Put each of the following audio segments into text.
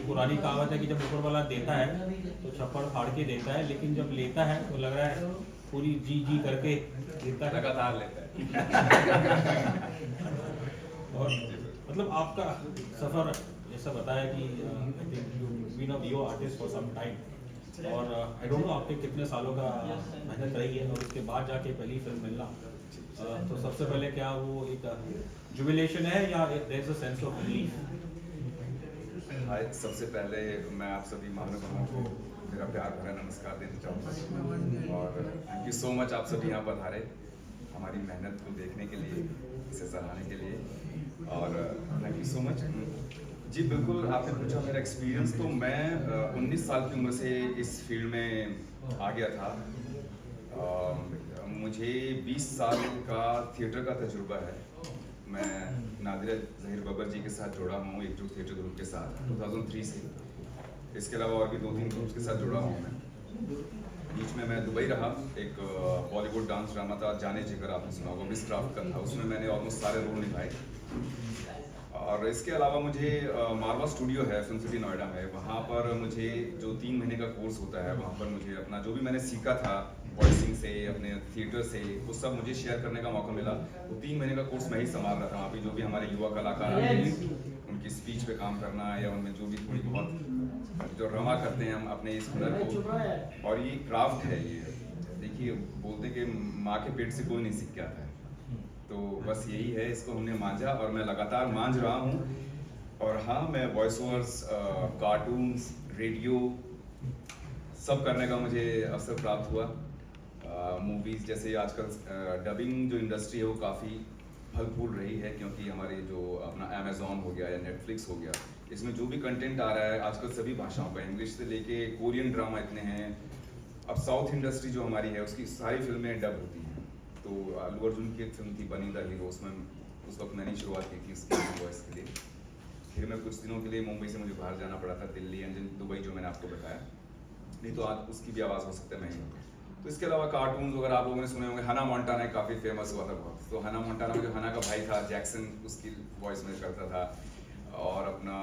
पुरानी कहावत है कि जब ऊपर वाला देता है तो छप्पड़ फाड़ के देता है, लेकिन जब लेता है तो लग रहा है पूरी जी जी करके देता है, लगातार लेता है। और मतलब आपका सफ़र जैसा बताया कि I think you been a video artist for some time, और आई डोंट नो आपके कितने सालों का मेहनत रही है, और उसके बाद जाके पहली फिल्म मिलना, तो सबसे पहले क्या वो एक जुबिलेशन है या there is a sense of relief? Hi, सबसे पहले मैं आप सभी महानुभावों को मेरा प्यार भरा नमस्कार देना चाहूँगा, और थैंक यू सो मच आप सभी यहाँ पर हारे हमारी मेहनत को देखने के लिए, इसे सराहने के लिए, और थैंक यू सो मच। जी बिल्कुल, आपने पूछा मेरा एक्सपीरियंस, तो मैं 19 साल की उम्र से इस फील्ड में आ गया था। मुझे 20 साल का थिएटर का तजुर्बा है। मैं नादिरा जहीर बब्बर जी के साथ जुड़ा हूँ, एक जो थिएटर ग्रुप के साथ 2003 से। इसके अलावा और भी 2-3 ग्रुप्स के साथ जुड़ा हूँ मैं। बीच में मैं दुबई रहा, एक बॉलीवुड डांस ड्रामा था जाने जिगर, आपने सुना होगा, मिस क्राफ्ट का था, उसमें मैंने ऑलमोस्ट सारे रोल निभाए। और इसके अलावा मुझे मारवा स्टूडियो है फिल्म सिटी नोएडा में, वहाँ पर मुझे जो 3 महीने का कोर्स होता है, वहाँ पर मुझे अपना जो भी मैंने सीखा था वॉइसिंग से, अपने थिएटर से, वो सब मुझे शेयर करने का मौका मिला। वो 3 महीने का कोर्स मैं ही संभाल रहा था वहाँ पे, जो भी हमारे युवा कलाकार आते हैं उनकी स्पीच पे काम करना, या उनमें जो भी थोड़ी बहुत जो रमा करते हैं हम अपने इस हुनर को। और ये क्राफ्ट है, ये देखिए बोलते कि माँ के पेट से कोई नहीं सीख के आता है, तो बस यही है, इसको हमने मांझा और मैं लगातार मांझ रहा हूँ। और हाँ, मैं वॉइस ओवर्स, कार्टून्स, रेडियो सब करने का मुझे अवसर प्राप्त हुआ। मूवीज़ जैसे आजकल डबिंग जो इंडस्ट्री है वो काफ़ी फल फूल रही है, क्योंकि हमारे जो अपना अमेज़ॉन हो गया या नेटफ्लिक्स हो गया, इसमें जो भी कंटेंट आ रहा है आजकल सभी भाषाओं का, इंग्लिश से लेके कोरियन ड्रामा इतने हैं। अब साउथ इंडस्ट्री जो हमारी है उसकी सारी फिल्में डब होती हैं। तो अल्लू अर्जुन की एक फिल्म थी बनी द हीरो, उसमें उस वक्त मैंने शुरुआत की थी उसकी वॉइस के लिए। फिर मैं कुछ दिनों के लिए मुंबई से मुझे बाहर जाना पड़ा था, दिल्ली एंड दुबई जो मैंने आपको बताया, नहीं तो आज उसकी भी आवाज़ हो सकता है मैं ही हूँ। तो इसके अलावा कार्टून्स वगैरह आप लोगों ने सुने होंगे, हना मोंटाना काफ़ी फेमस हुआ था बहुत, तो हना मोंटाना में जो हना का भाई था जैक्सन, उसकी वॉइस में करता था। और अपना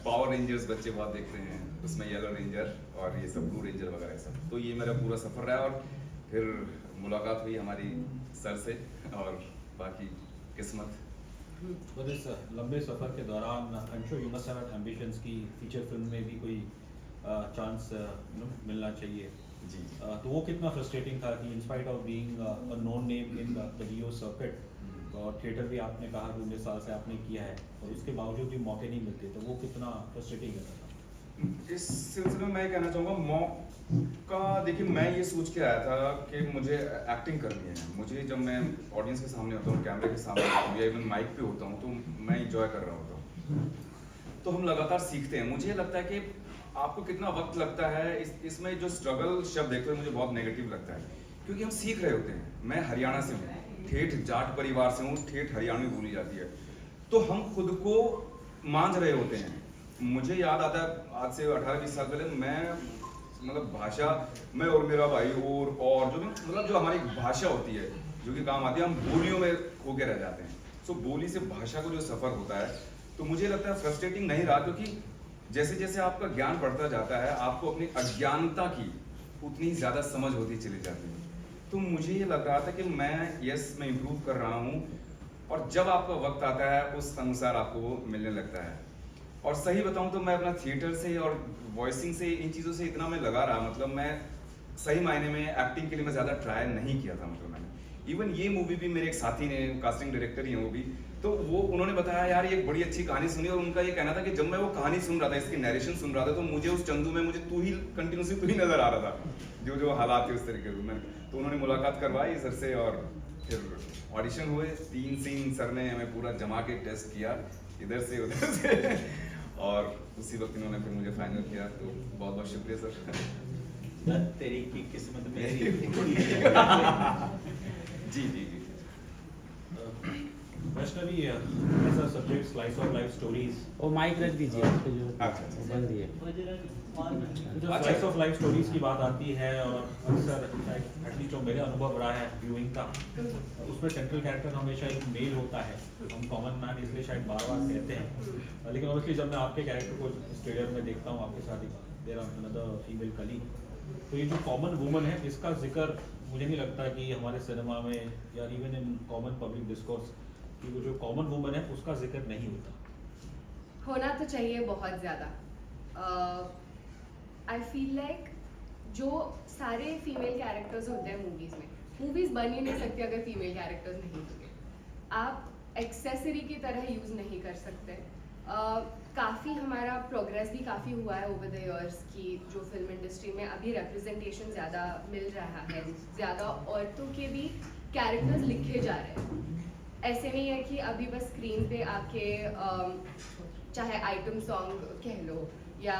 पावर रेंजर्स बच्चे बहुत देखते हैं, उसमें येलो रेंजर और ये सब ब्लू रेंजर वगैरह सब। तो ये मेरा पूरा सफ़र रहा, और फिर मुलाकात हुई हमारी सर से, और बाकी किस्मत। तो इस लंबे सफ़र के दौरान I am sure you must have ambitions की फीचर फिल्म में भी कोई चांस मिलना चाहिए जी। तो वो कितना फ्रस्ट्रेटिंग था कि in spite of being a known name in the video circuit, और थिएटर भी आपने कहा कि 19 साल से आपने किया है, और उसके बावजूद भी मौके नहीं मिलते, तो वो कितना फ्रस्ट्रेटिंग रहता था? इस सिलसिले में मैं कहना चाहूँगा, मौका देखिए, मैं ये सोच के आया था कि मुझे एक्टिंग करनी है। मुझे जब मैं ऑडियंस के सामने होता हूँ, कैमरे के सामने होता हूँ, या इवन माइक पे होता हूँ, तो मैं इंजॉय कर रहा होता हूँ। तो हम लगातार सीखते हैं। मुझे लगता है कि आपको कितना वक्त लगता है, इसमें जो स्ट्रगल शब्द देखते हुए मुझे बहुत नेगेटिव लगता है, क्योंकि हम सीख रहे होते हैं। मैं हरियाणा से हूँ, ठेठ जाट परिवार से हूँ, ठेठ हरियाणवी बोली जाती है, तो हम खुद को मांझ रहे होते हैं। मुझे याद आता है आज से 18-20 साल पहले, मैं मतलब भाषा, मैं और मेरा भाई और जो भी मतलब जो हमारी भाषा होती है जो कि काम आती है, हम बोलियों में खो के रह जाते हैं। सो बोली से भाषा को जो सफ़र होता है, तो मुझे लगता है फ्रस्ट्रेटिंग नहीं रहा, क्योंकि जैसे जैसे आपका ज्ञान बढ़ता जाता है, आपको अपनी अज्ञानता की उतनी ही ज़्यादा समझ होती चली जाती है। तो मुझे ये लग रहा था कि मैं इम्प्रूव कर रहा हूँ, और जब आपका वक्त आता है उस अनुसार आपको वो मिलने लगता है। और सही बताऊँ तो मैं अपना थिएटर से और वॉइसिंग से, इन चीज़ों से इतना मैं लगा रहा, मतलब मैं सही मायने में एक्टिंग के लिए मैं ज़्यादा ट्राई नहीं किया था। मतलब मैंने इवन ये मूवी भी, मेरे एक साथी ने, कास्टिंग डायरेक्टर ही हैं वो भी, तो वो उन्होंने बताया यार ये एक बड़ी अच्छी कहानी सुनी, और उनका ये कहना था कि जब मैं वो कहानी सुन रहा था, इसकी नरेशन सुन रहा था, तो मुझे उस चंदू में मुझे तू ही कंटिन्यूसली तू ही नज़र आ रहा था, जो जो हालात थे उस तरीके से। तो उन्होंने मुलाकात करवाई सर से, और फिर ऑडिशन हुए, 3 सीन सर ने हमें पूरा जमा के टेस्ट किया, इधर से उधर से, और उसी वक्त इन्होंने फिर मुझे फाइनल किया। तो बहुत बहुत शुक्रिया सर। तेरी की किस्मत मेरी। जी जी जी। वैष्णवी ऐसा subject slice of life stories, वो माइक रख दीजिए उस पे जो अच्छा। वो बंद ही है। जो स्लाइस ऑफ लाइफ स्टोरीज की बात आती है और अक्सर एटलीस्ट जो मेरे अनुभव रहा है व्यूइंग का, उसमें सेंट्रल कैरेक्टर हमेशा एक मेल होता है। हम कॉमन मैन इसलिए शायद बार बार कहते हैं, लेकिन ऑब्वियसली जब मैं आपके कैरेक्टर को इस ट्रेलर में देखता हूँ आपके साथ देयर अनदर फीमेल कलीग, तो ये जो कॉमन वुमन है इसका जिक्र मुझे नहीं लगता कि हमारे सिनेमा में या even in common public discourse कि वो जो कॉमन वुमन है उसका जिक्र नहीं होता। होना तो चाहिए बहुत ज़्यादा। आई फील लाइक जो सारे फीमेल कैरेक्टर्स होते हैं मूवीज़ में, मूवीज़ बन ही नहीं सकती अगर फीमेल कैरेक्टर्स नहीं होंगे। आप एक्सेसरी की तरह यूज़ नहीं कर सकते। काफ़ी हमारा प्रोग्रेस भी काफ़ी हुआ है ओवर द इयर्स की जो फिल्म इंडस्ट्री में अभी रिप्रेजेंटेशन ज़्यादा मिल रहा है, ज़्यादा औरतों के भी कैरेक्टर्स लिखे जा रहे हैं। ऐसे नहीं है कि अभी बस स्क्रीन पे आके चाहे आइटम सॉन्ग कह लो या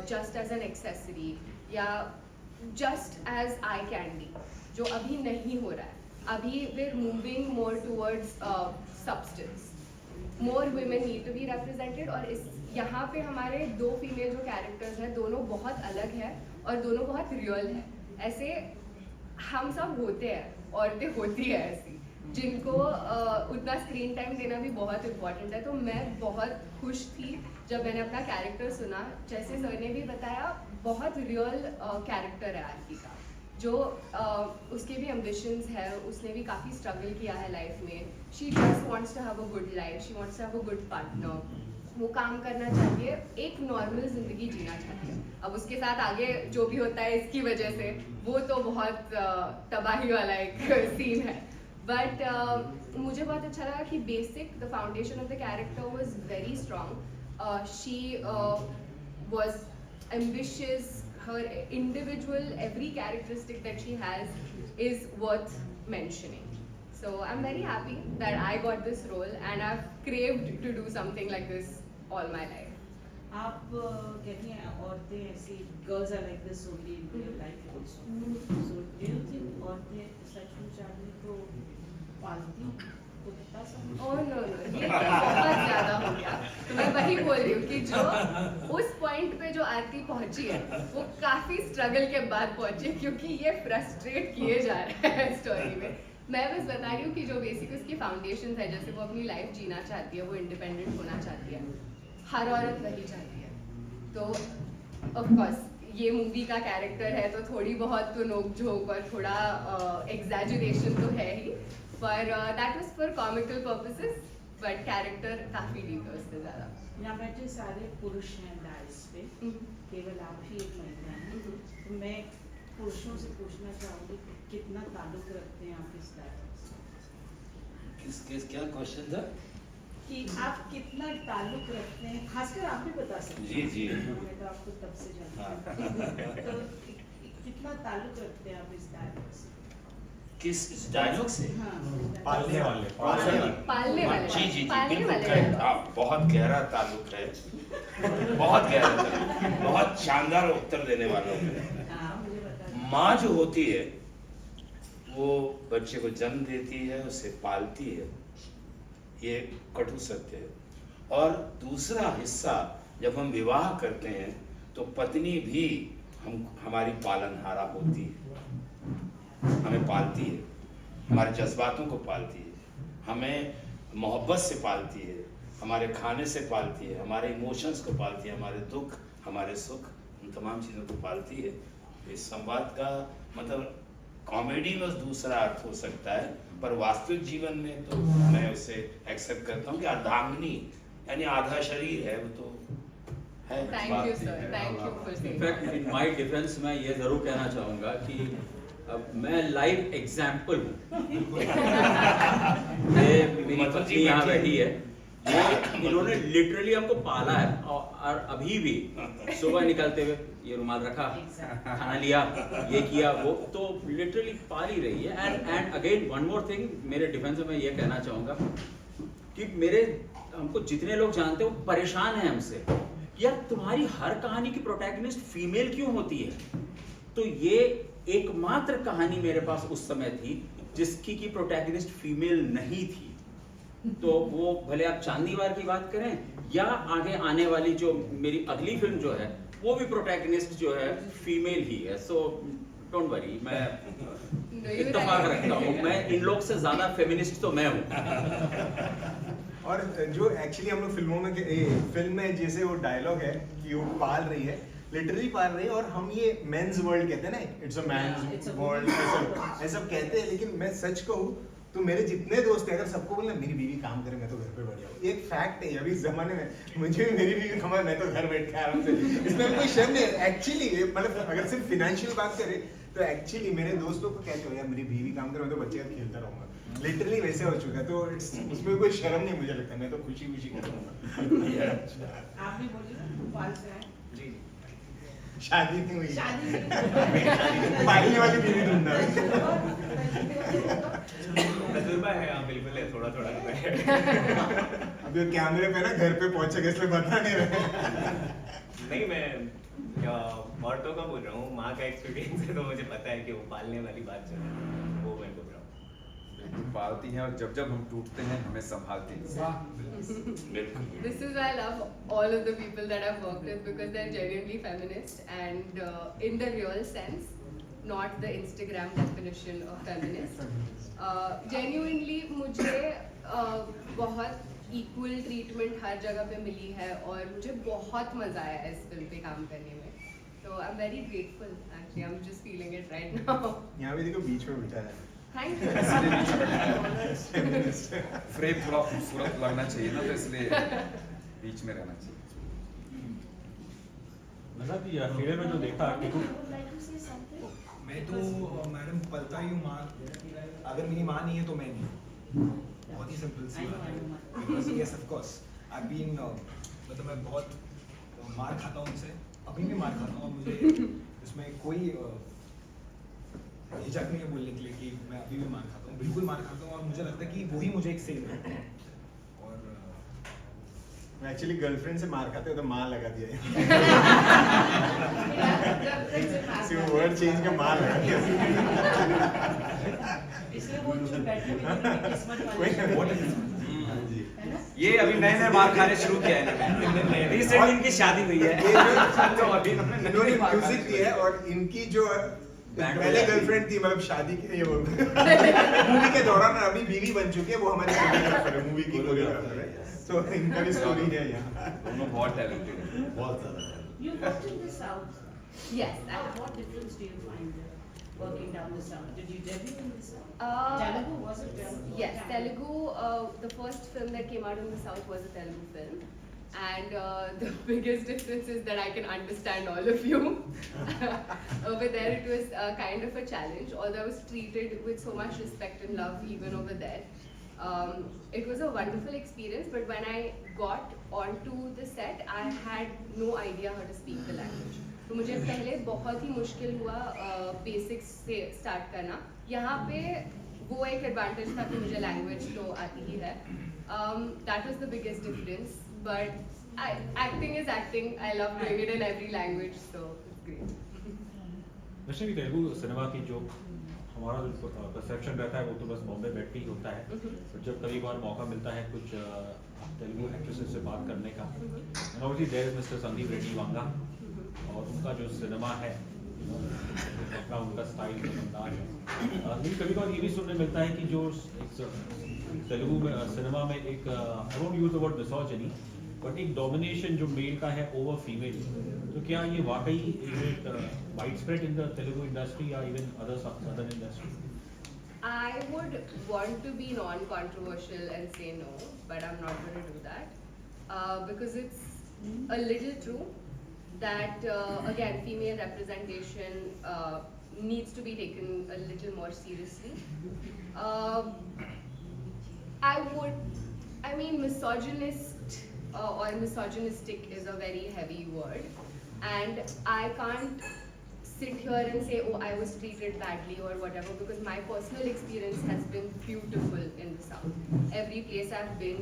जस्ट एज एन एक्सेसरी या जस्ट एज आई कैंडी, जो अभी नहीं हो रहा है। अभी we're moving more towards substance. More women need to be represented और इस यहाँ पे हमारे दो फीमेल जो कैरेक्टर्स हैं दोनों बहुत अलग हैं और दोनों बहुत रियल हैं। ऐसे हम सब होते हैं, औरतें होती है ऐसी जिनको उतना स्क्रीन टाइम देना भी बहुत इम्पोर्टेंट है। तो मैं बहुत खुश थी जब मैंने अपना कैरेक्टर सुना। जैसे सर ने भी बताया, बहुत रियल कैरेक्टर है आरती का, जो उसके भी एम्बिशंस है, उसने भी काफ़ी स्ट्रगल किया है लाइफ में। She just wants to have a good life, she wants to have a good partner. वो काम करना चाहती है, एक नॉर्मल ज़िंदगी जीना चाहती है। अब उसके साथ आगे जो भी होता है इसकी वजह से वो तो बहुत तबाही वाला एक सीन है। बट मुझे बहुत अच्छा लगा कि basic the foundation of the character was very strong. She was ambitious, her individual, every characteristic that she has is worth mentioning. So I'm very happy that I got this role and I've craved to do something like this all my life. आप कहती हैं औरतें ऐसी, girls are like this only in real life also, so do you think औरतें सचमुच आदमी को पालती कुत्ता समझ? Oh no, ये तो बहुत ज़्यादा हो गया। तो मैं वही बोल रही हूँ कि जो उस पॉइंट पे जो आरती पहुंची है वो काफ़ी स्ट्रगल के बाद पहुंची है, क्योंकि ये फ्रस्ट्रेट किए जा रहे हैं स्टोरी में। मैं बस बता रही हूँ कि जो बेसिक उसकी फाउंडेशन है, जैसे वो अपनी लाइफ जीना चाहती है, वो इंडिपेंडेंट होना चाहती है, हर औरत वही चाहती है। तो ऑफ कोर्स ये मूवी का कैरेक्टर है तो थोड़ी बहुत तो नोक झोंक और थोड़ा एग्जैजरेशन तो है ही, पर that was for comical purposes, but character काफ़ी डीप है उससे ज़्यादा। यहाँ बैठे सारे पुरुष हैं डाइस पे, केवल आप ही एक महिला हैं। तो मैं पुरुषों से पूछना चाहूँगी कितना ताल्लुक रखते हैं आप इस डायलॉग से? क्या क्वेश्चन था कि आप कितना ताल्लुक रखते हैं, खासकर आप भी बता सकते हैं। जी। मैं तो आपको तब से जानती हूँ। तो कितना ताल्लुक रखते हैं आप इस डायलॉग से? किस डायलॉग से? हाँ, पालने वाले जी पालने बिल्कुल वाले करेक्ट। आप बहुत गहरा ताल्लुक है, बहुत गहरा ताल्लुक, बहुत शानदार उत्तर देने वाला हूँ। हाँ, मुझे बता। माँ जो होती है वो बच्चे को जन्म देती है, उसे पालती है, ये कटु सत्य है। और दूसरा हिस्सा, जब हम विवाह करते हैं तो पत्नी भी हमारी पालनहारा होती है, हमें पालती है, हमारे जज्बातों को पालती है, हमें मोहब्बत से पालती है, हमारे खाने से पालती है, हमारे इमोशंस को पालती है, हमारे दुख, हमारे सुख, उन तमाम चीज़ों को पालती है। इस संवाद का मतलब कॉमेडी में दूसरा अर्थ हो सकता है, पर वास्तविक जीवन में तो मैं उसे एक्सेप्ट करता हूँ कि अर्धांगिनी यानी आधा शरीर है, वो तो है। Thank you sir, thank you for saying. In fact in my defence मैं ये जरूर कहना चाहूँगा कि अब मैं लाइव एग्जाम्पल हूँ। ये मेरी पत्नी यहाँ बैठी है, ये इन्होंने लिटरली हमको पाला है और अभी भी सुबह निकलते हुए ये रुमाल रखा, खाना लिया, ये किया, वो तो लिटरली पाल ही रही है। And again one more thing, मेरे डिफेंस में मैं ये कहना चाहूँगा कि हमको जितने लोग जानते हैं वो परेशान हैं हमसे, यार तुम्हारी हर कहानी की प्रोटैगनिस्ट फीमेल क्यों होती है? तो ये एकमात्र कहानी मेरे पास उस समय थी जिसकी की प्रोटैगनिस्ट फीमेल नहीं थी। तो वो भले आप चांदी वार की बात करें या आगे आने वाली जो मेरी अगली फिल्म जो है वो भी प्रोटैगनिस्ट जो है फीमेल ही है, सो डोंट वरी, मैं इत्तेफाक रखता हूँ, मैं इन लोग से ज्यादा फेमिनिस्ट तो मैं हूँ। और जो एक्चुअली हम लोग फिल्मों में फिल्म में जैसे वो डायलॉग है कि वो पाल रही है, लिटरली पाल रही है, और हम ये मेंस वर्ल्ड कहते हैं ना, it's a it's man's a world, ऐसा कहते हैं, लेकिन मैं सच कहूँ तो मेरे जितने दोस्त हैं, अगर सबको बोलना मेरी बीवी काम करे मैं तो घर पे बढ़िया हूँ, एक फैक्ट है अभी इस जमाने में, मुझे भी मेरी बीवी कमाए मैं तो घर बैठ के आराम से, इसमें कोई शर्म नहीं है एक्चुअली। मतलब अगर सिर्फ फाइनेंशियल बात करें तो एक्चुअली मेरे दोस्तों को कहते हो यार मेरी बीवी काम करे मैं तो बच्चे का खेलता रहूंगा, लिटरली वैसे हो चुका है, तो उसमें कोई शर्म नहीं मुझे लगता, मैं तो खुशी खुशी करूंगा। आपने बोली ना भोपाल से आए, जी शादी नहीं हुई, शादी नहीं पालने वाली बीवी ढूंढना है। तजुर्बा है, हाँ बिल्कुल है, थोड़ा थोड़ा अब ये कैमरे पे ना घर पे पहुंचे इसलिए बता नहीं रहे। नहीं, मैं औरतों का बोल रहा हूँ, माँ का एक्सपीरियंस है तो मुझे पता है कि वो पालने वाली बात जो है वो मैं बोल रहा हूँ। बिल्कुल पालती हैं, और जब जब हम टूटते हैं हमें संभालती हैं। This is why I love all of the people that I've worked with because they're genuinely feminist and in the real sense, not the Instagram definition of feminist. Genuinely मुझे बहुत equal treatment हर जगह पे मिली है और मुझे बहुत मजा आया इस फिल्म पे काम करने में. So I'm very grateful actually. I'm just feeling it right now. यहाँ भी देखो बीच में बिठा है। Thank you. फ्रेम थोड़ा खूबसूरत लगना चाहिए ना, तो इसलिए बीच में रहना चाहिए। मतलब ये ट्रेलर में जो देखा टिकू, मैं तो मैडम पलता ही हूँ माँ, अगर मेरी माँ नहीं है तो मैं नहीं, बहुत ही सिंपल सी बात है। Yes of course I been, मतलब मैं बहुत मार खाता हूँ उनसे, अभी भी मार खाता हूँ, और मुझे इसमें कोई हिचक नहीं है बोलने के लिए कि मैं अभी भी मार खाता हूँ, बिल्कुल मार खाता हूँ, और मुझे लगता है कि वही मुझे एक सेव है। और मैं एक्चुअली गर्लफ्रेंड से मार खाते हो तो माँ लगा दिया, सिर्फ वर्ड चेंज का माँ लगा दिया। इसलिए वो जो बैठे हुए हैं किस्मत वाले है ना। ये अभी नए नए मार खाने शुरू किया है, रिसेंटली इनकी शादी हुई है, तो अभी इन्होंने म्यूजिक दिया है, और इनकी जो पहले गर्लफ्रेंड थी, मतलब शादी के ये मूवी के दौरान अभी बीवी बन चुकी है, वो हमारी कोरियोग्राफर है, मूवी की कोरियोग्राफर है, तो इनका भी स्टोरी है यहाँ। दोनों बहुत टैलेंटेड हैं। बहुत ज्यादा। You worked in the south. Yes. What difference do you find working down the south? Did you debut in the south? Uh, Telugu was it Telugu? Yes, Telugu. The first film that came out in the south was a Telugu film, and the biggest difference is that I can understand all of you. Over there, it was kind of a challenge. Although I was treated with so much respect and love, even over there, it was a wonderful experience. But when I got onto the set, I had no idea how to speak the language. तो मुझे पहले बहुत ही मुश्किल हुआ basics से start करना. यहाँ पे वो एक एडवांटेज था कि मुझे लैंग्वेज तो आती ही है. That was the biggest difference. But acting is acting. I love doing it in every language, so it's great. वैसे भी तेलुगु सिनेमा की जो हमारा परसेप्शन रहता है वो तो बस बॉम्बे बैठ के ही होता है, तो जब कभी बार मौका मिलता है कुछ तेलुगु एक्ट्रेसेस से बात करने का, obviously there is mister Sandeep Reddy Vanga, और उनका जो सिनेमा है अपना उनका स्टाइल अंदाज है, लेकिन कभी कभार ये भी सुनने मिलता है कि जो तेलुगु में सिनेमा में एक I don't use the word misogyny, but एक डोमिनेशन जो मेल का है ओवर फीमेल, तो क्या ये वाकई एक wide spread in the Telugu industry या even other southern industry? I would want to be non-controversial and say no, but I'm not going to do that because it's a little true that again female representation needs to be taken a little more seriously. I mean misogynist or misogynistic is a very heavy word, and I can't sit here and say, oh, I was treated badly or whatever, because my personal experience has been beautiful in the South. Every place I've been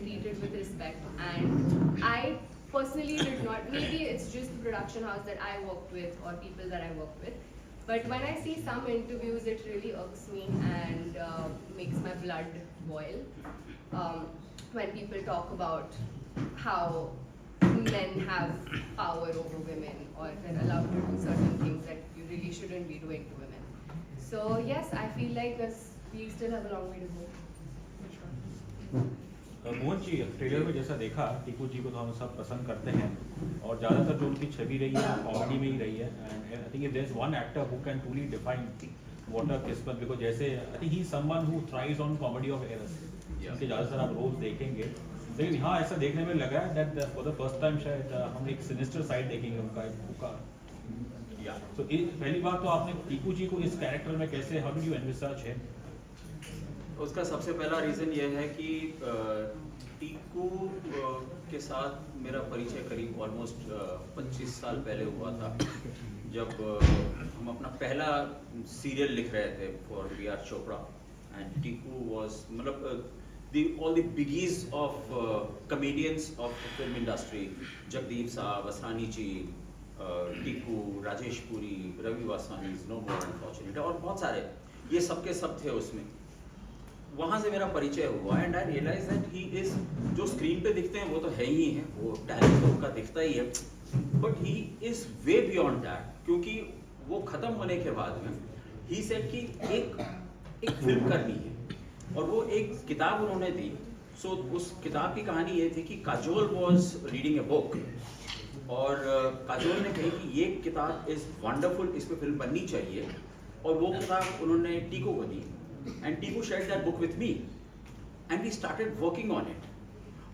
treated with respect, and I personally did not, maybe it's just the production house that I worked with or people that I work with, But when I see some interviews, it really irks me and makes my blood boil. When people talk about how men have power over women, or they're allowed to do certain things that you really shouldn't be doing to women. So yes, I feel like we still have a long way to go. Mohan ji, trailer में जैसा देखा, टीकू जी को तो हम सब पसंद करते हैं और ज़्यादातर जो उनकी छवि रही है कॉमेडी में ही रही है. And I think there is one actor who can truly define what a किस्मत, बिकॉज जैसे I think he is someone who thrives on comedy of errors. उनके ज़्यादातर आप रोल्स देखेंगे, लेकिन यहाँ ऐसा देखने में लगा है that for the first time शायद हम एक सिनिस्टर साइड देखेंगे उनका. तो पहली बात तो आपने टीकू जी को इस कैरेक्टर में कैसे, हाउ डिड यू एनविसर्ज हिम? उसका सबसे पहला रीज़न ये है कि टीकू के साथ मेरा परिचय करीब ऑलमोस्ट 25 साल पहले हुआ था, जब हम अपना पहला सीरियल लिख रहे थे for VR. Chopra. And Tiku was मतलब all the biggies of comedians of the film industry, Jagdeep साहब, असरानी जी, टीकू, राजेश पुरी, रवि वासवानी, नो मोर अनफॉर्चुनेट, और बहुत सारे, ये सब के सब थे उसमें. वहाँ से मेरा परिचय हुआ and I realise that he is, जो स्क्रीन पे दिखते हैं वो तो है ही है, वो टैलेंट तो उनका दिखता ही है, but he is way beyond that. क्योंकि वो खत्म होने के बाद में ही सेड कि एक फिल्म करनी है, और वो एक किताब उन्होंने दी. सो उस किताब की कहानी ये थी कि Kajol was reading a book, और काजोल ने कही कि ये किताब इज वंडरफुल, इस पर फिल्म बननी चाहिए, और वो किताब उन्होंने टीकू को दी. And Tiku shared that book with me and we started working on it.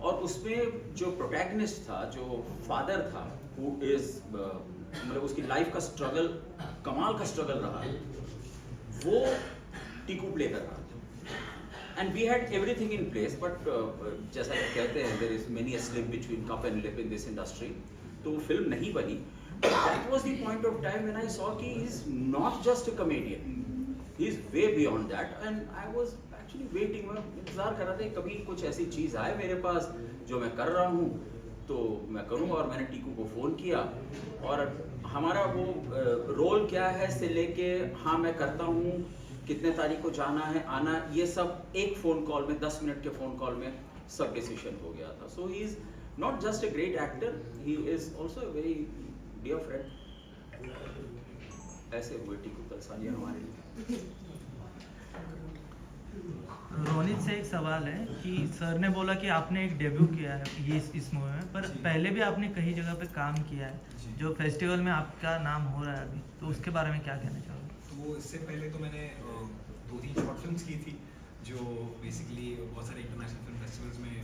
और उसमें जो प्रोटैगनिस्ट था, जो फादर था, हु इज मतलब उसकी लाइफ का स्ट्रगल, कमाल का स्ट्रगल रहा, वो टीकू प्ले कर रहा था. And we had everything in place, but जैसा कि कहते हैं there is many a slip between cup and lip in this industry, तो वो फिल्म नहीं बनी. That was the point of time when I saw कि he is not just a comedian, he is way beyond that. And I was actually waiting, मैं इंतजार कर रहा था कभी कुछ ऐसी चीज़ आए मेरे पास जो मैं कर रहा हूँ तो मैं करूँगा. और मैंने टीकू को फ़ोन किया, और हमारा वो रोल क्या है से लेके, हाँ मैं करता हूँ, कितने तारीख को जाना है, आना, ये सब एक फ़ोन कॉल में, 10 मिनट के फ़ोन कॉल में सब डिसीजन हो गया था. So he is not just a great actor, he is also a very dear friend. ऐसे हुए टीकू तलसानिया हमारे लिए. रोनित से एक सवाल है कि सर ने बोला कि आपने एक डेब्यू किया है ये इस मूवी में, पर पहले भी आपने कई जगह पे काम किया है, जो फेस्टिवल में आपका नाम हो रहा है अभी, तो उसके बारे में क्या कहना चाहोगे? तो इससे पहले तो मैंने 2-3 शॉर्ट फिल्म्स की थी, जो बेसिकली बहुत सारे इंटरनेशनल फिल्म फेस्टिवल्स में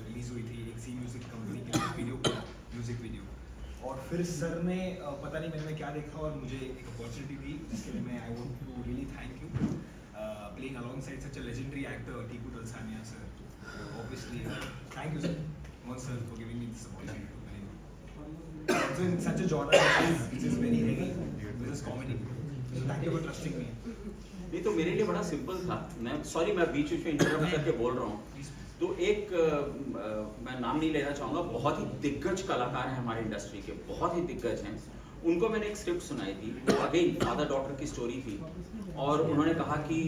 रिलीज हुई थी. एक सी म्यूजिक कंपनी के वीडियो, म्यूजिक वीडियो. और फिर सर ने पता नहीं मैंने क्या देखा और मुझे एक अपॉर्चुनिटी दी, जिसके लिए मैं I want to really thank you, playing alongside such a legendary actor, Tiku Talsania sir. Obviously, thank you sir, Mohan sir, for giving me this opportunity. Also in such a genre which is very heavy, this is comedy. So thank you for trusting me. नहीं तो मेरे लिए बड़ा simple था. मैं sorry, मैं बीच में interrupt करके बोल रहा हूँ. तो एक मैं नाम नहीं लेना चाहूँगा, बहुत ही दिग्गज कलाकार हैं हमारे इंडस्ट्री के, बहुत ही दिग्गज हैं. उनको मैंने एक स्क्रिप्ट सुनाई थी, वो अगेन फादर डॉटर की स्टोरी थी, और उन्होंने कहा कि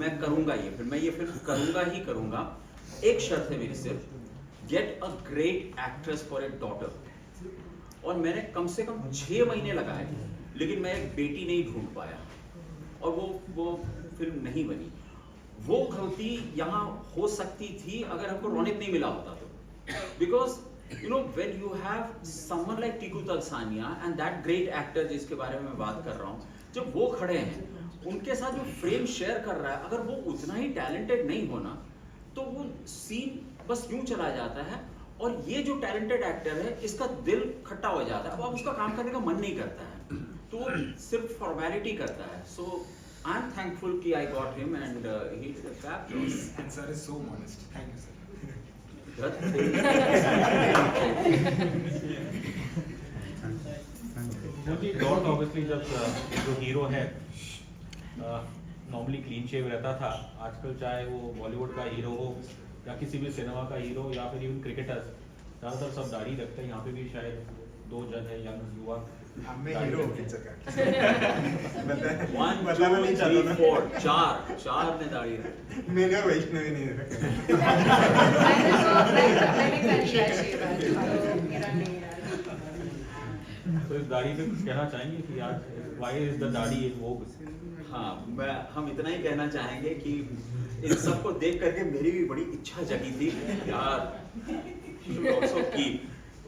मैं करूँगा ये फिल्म, मैं ये फिल्म करूँगा ही करूँगा. एक शर्त है मेरी सिर्फ, get a great actress for a daughter. और मैंने कम से कम 6 महीने लगाए, लेकिन मैं एक बेटी नहीं ढूंढ पाया, और वो फिल्म नहीं बनी. वो गलती यहाँ हो सकती थी अगर हमको रोनित नहीं मिला होता तो. Because you know when you have someone like Tiku Talsania and that great actor जिसके बारे में मैं बात कर रहा हूँ, जब वो खड़े हैं, उनके साथ जो फ्रेम शेयर कर रहा है, अगर वो उतना ही टैलेंटेड नहीं होना तो वो सीन बस यूं चला जाता है. और ये जो टैलेंटेड एक्टर है, इसका दिल खट्टा हो जाता है, अब उसका काम करने का मन नहीं करता है, तो वो सिर्फ फॉर्मेलिटी करता है. सो आई एम थैंकफुल कि I got him and he did a fab job. And sir is so modest. Thank you sir. क्योंकि डॉट ऑब्वियसली जब जो हीरो है नॉर्मली क्लीन शेव रहता था, आजकल चाहे वो बॉलीवुड का हीरो हो या किसी भी सिनेमा का हीरो या फिर इवन क्रिकेटर्स, ज़्यादातर सब दाढ़ी रखते हैं. यहाँ पे भी शायद 2 जन है यंग युवा मैं हीरो हूँ पिक्चर का। 1 बताना 2 नहीं 3 चाहता 4 चार ने दाढ़ी रखी। मैंने और वैष्णवी नहीं रखा। मैंने कर लिया शेव आज, तो मेरा नहीं है। तो इस दाढ़ी पे कुछ कहना चाहेंगे कि आज व्हाई इज द दाढ़ी इन वोग? हाँ, हम इतना ही कहना चाहेंगे कि इन सबको देख करके मेरी भी बड़ी इच्छा जगी थी यार also keep।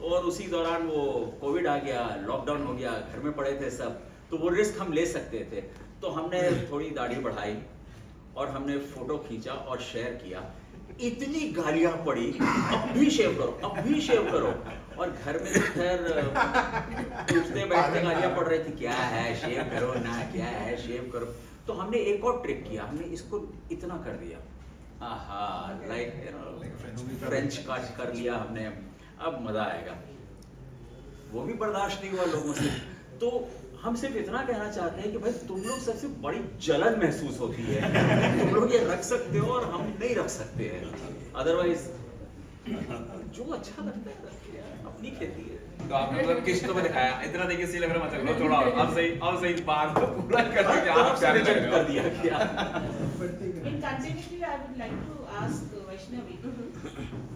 और उसी दौरान वो कोविड आ गया, लॉकडाउन हो गया, घर में पड़े थे सब, तो वो रिस्क हम ले सकते थे, तो हमने थोड़ी दाढ़ी बढ़ाई और हमने फोटो खींचा और शेयर किया। इतनी गालियां पड़ी, अब भी शेव करो, अब भी शेव करो। और घर में तो खैर उठते बैठते गालियां पड़ रही थी, क्या है शेव करो ना, क्या है शेव करो। तो हमने एक और ट्रिक किया, हमने इसको इतना कर दिया, आहा, लाइक फ्रेंच कट कर लिया हमने, अब मजा आएगा। वो भी बर्दाश्त नहीं हुआ लोगों से। तो हम सिर्फ इतना कहना चाहते हैं कि भाई तुम लोग सबसे बड़ी जलन महसूस होती है, तुम लोग ये रख सकते हो और हम नहीं रख सकते हैं, अदरवाइज जो अच्छा लगता है रखिए, अपनी खेती है। तो आपने मतलब किश्तों में दिखाया, इतना देखिए सी लग रहा मतलब लो छोड़ो, अब सही बात को पूरा कर दिया, आप प्यारे लग रहे हो। कर दिया क्या? In continuity, I would like to ask Vaishnavi.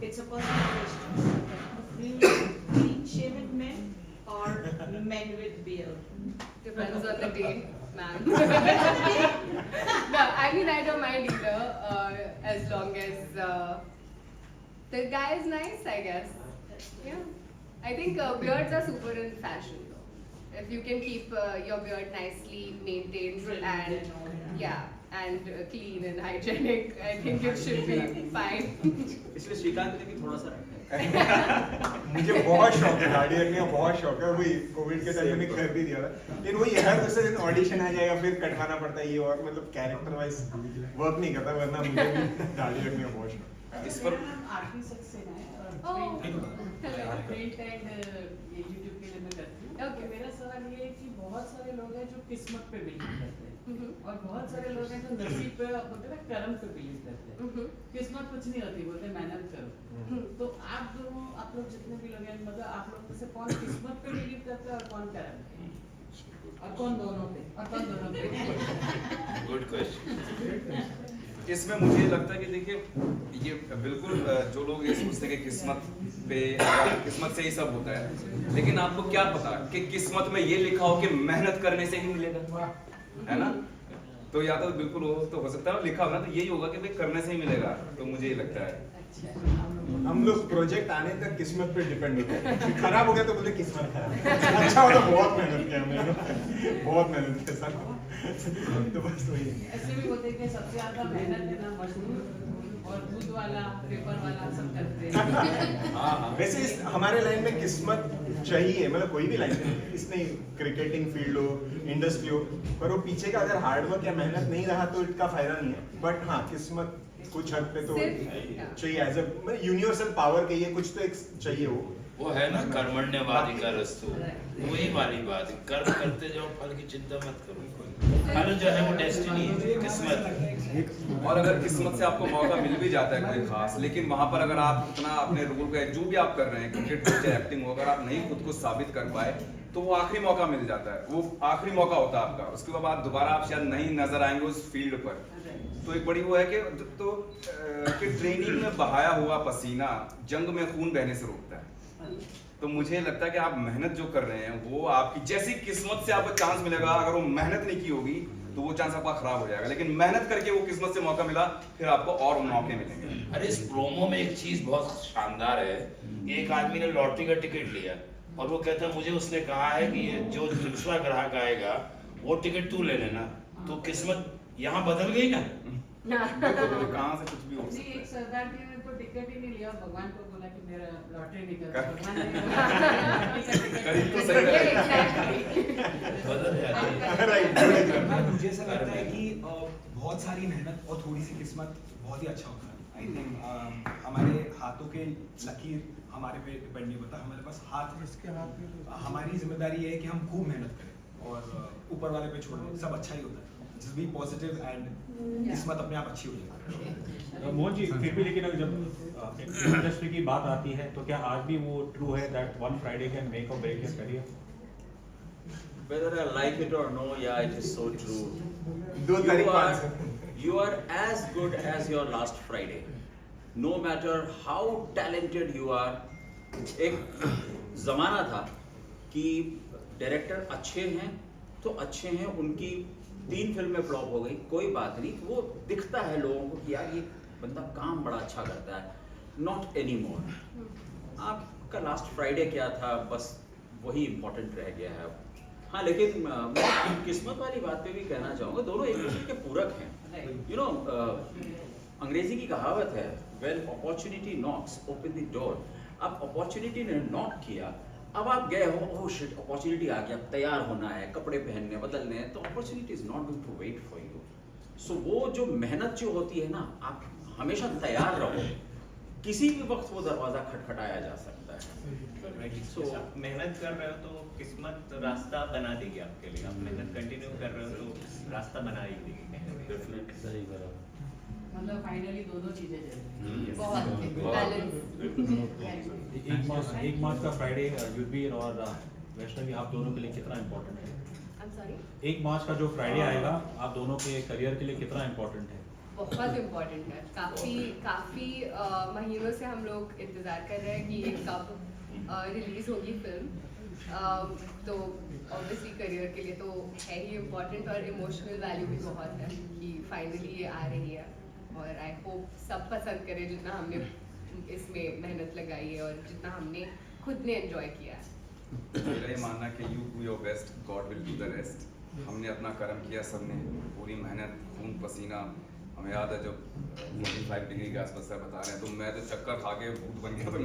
It's a personal question. Clean shaven men or men with beard? Depends on the day, ma'am. No, I mean I don't mind either, as long as the guy is nice, I guess. Yeah, I think beards are super in fashion though. If you can keep your beard nicely maintained and and clean and hygienic, I think it should be fine. इसलिए श्रीकांत ने भी थोड़ा सा रखा है। मुझे बहुत शौक है दाढ़ी रखने का, बहुत शौक है। वही कोविड के टाइम मैंने कर भी दिया था, लेकिन वही हर दूसरे दिन ऑडिशन आ जाएगा, फिर कटवाना पड़ता है ये, और मतलब कैरेक्टर वाइज वर्क नहीं करता, वरना मुझे भी दाढ़ी रखने का बहुत शौक है। इस पर आरती सक्सेना है और Oh, प्रिंट एंड ये यूट्यूब के लिए मैं करती हूँ। Okay. मेरा सवाल ये है कि बहुत सारे लोग हैं जो किस्मत पे बिलीव करते हैं और बहुत सारे लोग हैं जो नसीब पे, बोलते हैं ना, कर्म पे बिलीव करते हैं। किस्मत कुछ नहीं होती, बोलते हैं मेहनत करो। तो आप दोनों, आप लोग जितने भी लोग हैं, मतलब आप लोग में से कौन किस्मत पे बिलीव करते हैं और कौन कर्म पे, और कौन दोनों पे, और कौन दोनों पे? Good question. इसमें मुझे लगता है कि देखिए ये बिल्कुल जो लोग ये सोचते हैं कि किस्मत पे, किस्मत से ही सब होता है, लेकिन आपको क्या पता कि किस्मत में ये लिखा हो कि मेहनत करने से ही मिलेगा, है ना? तो या तो बिल्कुल हो सकता है लिखा होगा तो यही होगा कि भाई करने से ही मिलेगा, तो मुझे ये लगता है। हम लोग प्रोजेक्ट आने तक किस्मत पे डिपेंड होते हैं, खराब हो गया तो बोलते किस्मत खराब, अच्छा हो तो बहुत मेहनत किया हमने, बहुत मेहनत किया सर। तो बस वही है। ऐसे भी होते हैं कि सबसे ज्यादा मेहनत है ना मजदूर और दूध वाला, पेपर वाला सब करते हैं। वैसे हमारे लाइन में किस्मत चाहिए, मतलब कोई भी लाइन में, इसमें क्रिकेटिंग फील्ड हो, इंडस्ट्री हो, पर वो पीछे का अगर हार्डवर्क या मेहनत नहीं रहा तो इसका फायदा नहीं है। बट हाँ, किस्मत कुछ हद पे तो चाहिए, एज अ यूनिवर्सल पावर कहिए, कुछ तो एक चाहिए वो है ना कर्मण्यवाधिकारस्तु, वही वाली बात है, कर्म करते जाओ, फल की चिंता मत करो, फल जो है वो डेस्टिनी है, किस्मत है। और अगर किस्मत से आपको मौका मिल भी जाता है कोई खास, लेकिन वहां पर अगर आप इतना अपने रोल को, जो भी आप कर रहे हैं, क्रिकेट हो चाहे एक्टिंग हो, अगर आप नहीं खुद को साबित कर पाए तो वो आखिरी मौका मिल जाता है, वो आखिरी मौका होता है आपका, उसके बाद दोबारा आप शायद नहीं नजर आएंगे उस फील्ड पर। तो एक बड़ी वो है कि ट्रेनिंग में बहाया हुआ पसीना जंग में खून बहने से रोकता है। तो मुझे लगता है कि आप मेहनत जो कर रहे हैं वो आपकी, जैसी किस्मत से आपको चांस मिलेगा, अगर वो मेहनत नहीं की होगी तो वो चांस आपका खराब हो जाएगा, लेकिन मेहनत करके वो किस्मत से मौका मिला, फिर आपको और मौके मिलेंगे। अरे इस प्रोमो में एक चीज बहुत शानदार है, एक आदमी ने लॉटरी का टिकट लिया और वो कहता है मुझे उसने कहा है कि ये जो दूसरा ग्राहक आएगा वो टिकट तू ले लेना, तो किस्मत यहाँ बदल गई ना। कहाँ से कुछ भी हो जी, सकता एक सरदार जी ने तो टिकट ही नहीं लिया, भगवान को बोला कि मेरा लॉटरी निकल, भगवान ने करीब तो सही रहेगा। बदल जाती है। मुझे ऐसा लगता है कि बहुत सारी मेहनत और थोड़ी सी किस्मत बहुत ही अच्छा होता है। आई थिंक हमारे हाथों के लकीर हमारे पे डिपेंड नहीं होता, हमारे पास हाथ है, इसके हाथ में हमारी जिम्मेदारी है कि हम खूब मेहनत करें और ऊपर वाले पे छोड़ दें, सब अच्छा ही होता है। just be positive and किस्मत अपने आप अच्छी हो जाएगी। मोहन जी फिर भी लेकिन अगर जब इंडस्ट्री की बात आती है तो क्या आज भी वो ट्रू है that one Friday can make और break your career? Whether I like it or no, yeah, it is so true. दो तारीख You are as good as your last Friday. No matter how talented you are. एक जमाना था कि director अच्छे हैं तो अच्छे हैं, उनकी 3 फिल्में फ्लॉप हो गई, कोई बात नहीं, वो दिखता है लोगों को कि यार ये बंदा काम बड़ा अच्छा करता है. Not any more. आपका लास्ट फ्राइडे क्या था, बस वही इम्पोर्टेंट रह गया है. हाँ, लेकिन मैं किस्मत वाली बात पे भी कहना चाहूँगा, दोनों एक दूसरे के पूरक हैं. यू नो, अंग्रेजी की कहावत है, when opportunity knocks open the door. अब अपॉर्चुनिटी ने नॉक किया, अब आप गए हो, ओह शिट अपॉर्चुनिटी आ गया, तैयार होना है, कपड़े पहनने बदलने हैं, तो opportunity is not going to wait for you. So वो जो मेहनत जो होती है ना, आप हमेशा तैयार रहो, किसी भी वक्त वो दरवाजा खटखटाया जा सकता है. So, आप मेहनत कर रहे हो तो किस्मत रास्ता बना देगी आपके लिए. आप मेहनत कंटिन्यू कर रहे हो तो रास्ता बना ही देगी. डेफिनेटली सही करा. मतलब फाइनली दोनों चीजें जरूरी बहुत बैलेंस. एक मार्च का फ्राइडे विल बी इन और वैष्णवी, आप दोनों के लिए कितना इम्पोर्टेंट है? I'm sorry? 1 मार्च का जो फ्राइडे आएगा आप दोनों के करियर के लिए कितना इम्पोर्टेंट है? बहुत इम्पोर्टेंट है. काफ़ी महीनों से हम लोग इंतज़ार कर रहे हैं कि ये कब रिलीज होगी फिल्म. तो ऑब्वियसली करियर के लिए तो है ही इम्पोर्टेंट, और इमोशनल वैल्यू भी बहुत है कि फाइनली ये आ रही है. और आई होप सब पसंद करें जितना हमने इसमें मेहनत लगाई है और जितना हमने खुद ने एंजॉय किया है. मेरा ये मानना कि you do your best, God will do the rest. हमने अपना कर्म किया, सबने पूरी मेहनत, खून पसीना. हमें याद है जब 45 डिग्री के आसपास सर बता रहे हैं, तो मैं तो चक्कर खा के भूत बन गया. तो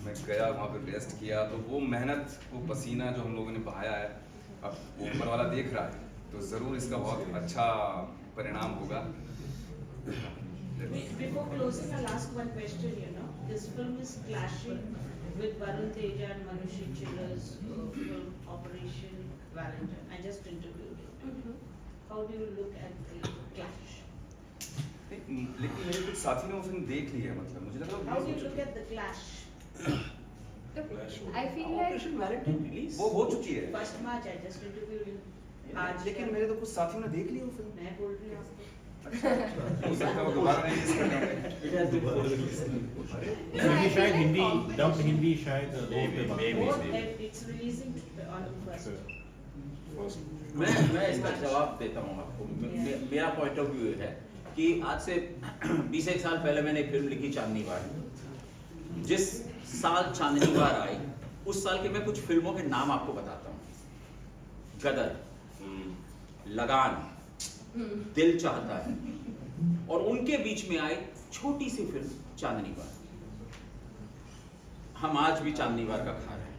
मैं गया वहाँ पे रेस्ट किया, तो वो मेहनत, वो पसीना जो हम लोगों ने बहाया है, अब ऊपर वाला देख रहा है, तो ज़रूर इसका बहुत अच्छा परिणाम होगा. Before closing, I'll ask one question. You know, this film is clashing with Varun Teja and Manushi Chiller's film Operation Valentine. I just interviewed him. How do you look at the clash? लेकिन मेरे कुछ साथी ने वो film देख ली है, मतलब मुझे लगा How do you look at the clash? I feel like operation Valentine release वो हो चुकी है. 1st March, I just interviewed him. आज लेकिन मेरे तो कुछ साथियों ने देख ली वो फिल्म. मैं बोल रही हूँ आपको. हो सकता है वो दोबारा रिलीज कर दें. इट हैज बीन हिंदी शायद, हिंदी डब्ड हिंदी शायद Both that it's releasing on 1st. मैं इसका जवाब देता हूँ आपको. मेरा पॉइंट ऑफ व्यू है कि आज से 20 साल पहले मैंने एक फिल्म लिखी, चांदनी वार. जिस साल चांदनी वार आई, उस साल के मैं कुछ फिल्मों के नाम आपको बताता हूँ. गदर, लगान, दिल चाहता है, और उनके बीच में आई छोटी सी फिल्म चांदनी वार. हम आज भी चांदनी वार का खा रहे हैं.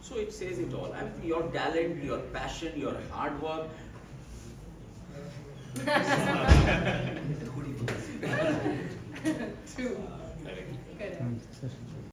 So it says it all. I mean, your talent, your passion, your hard work. true. Correct.